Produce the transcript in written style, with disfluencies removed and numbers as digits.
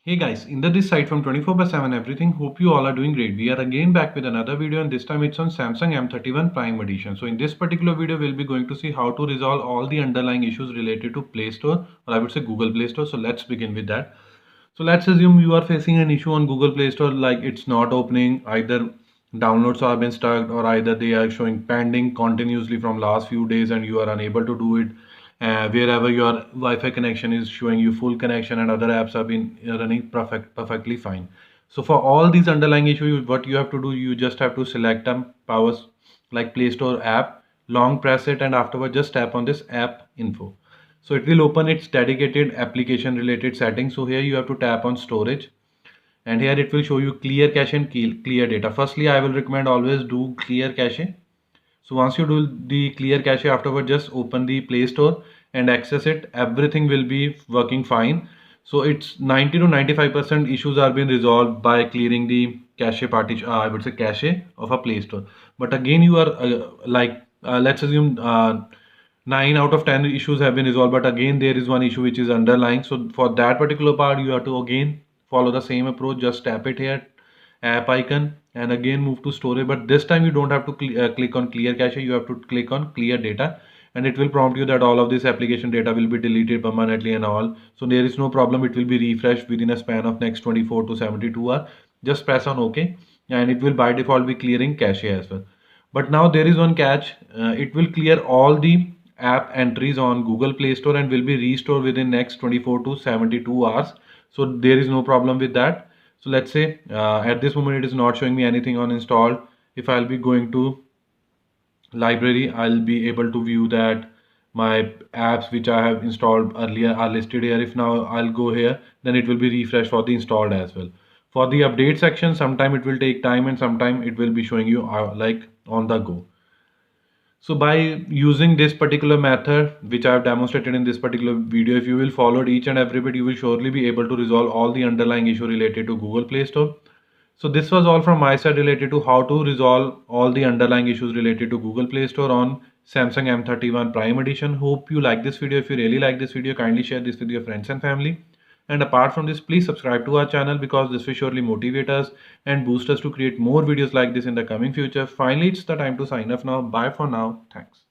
Hey guys, in this site from 24/7 everything, hope you all are doing great. We are again back with another video and this time it's on Samsung M31 Prime edition. So in this particular video, we'll be going to see how to resolve all the underlying issues related to Play Store, or I would say Google Play Store. So let's begin with that. So let's assume you are facing an issue on Google Play Store, like it's not opening, either downloads have been stuck or either they are showing pending continuously from last few days and you are unable to do it. Wherever your Wi-Fi connection is showing you full connection and other apps have been running perfectly fine. So for all these underlying issues, what you have to do, you just have to select a power like Play Store app, long press it, and afterward just tap on this app info. So it will open its dedicated application related settings. So here you have to tap on storage, and here it will show you clear cache and clear data. Firstly, I will recommend always do clear cache. So once you do the clear cache, afterward just open the Play Store and access it. Everything will be working fine. So it's 90 to 95% issues are being resolved by clearing the cache partition, I would say cache of a Play Store. But again, you are let's assume 9 out of 10 issues have been resolved, but again there is one issue which is underlying. So for that particular part, you have to again follow the same approach. Just tap it here, app icon, and again move to storage. But this time you don't have to click on clear cache, you have to click on clear data, and it will prompt you that all of this application data will be deleted permanently and all. So there is no problem, it will be refreshed within a span of next 24 to 72 hours. Just press on OK, and it will by default be clearing cache as well. But now there is one catch. It will clear all the app entries on Google Play Store and will be restored within next 24 to 72 hours. So there is no problem with that. So let's say at this moment it is not showing me anything on installed. If I'll be going to library, I'll be able to view that my apps which I have installed earlier are listed here. If now I'll go here, then it will be refreshed for the installed as well. For the update section, sometime it will take time and sometime it will be showing you like on the go. So by using this particular method, which I have demonstrated in this particular video, if you will follow each and every bit, you will surely be able to resolve all the underlying issue related to Google Play Store. So this was all from my side related to how to resolve all the underlying issues related to Google Play Store on Samsung M31 Prime Edition. Hope you like this video. If you really like this video, kindly share this with your friends and family. And apart from this, please subscribe to our channel because this will surely motivate us and boost us to create more videos like this in the coming future. Finally, it's the time to sign off now. Bye for now. Thanks.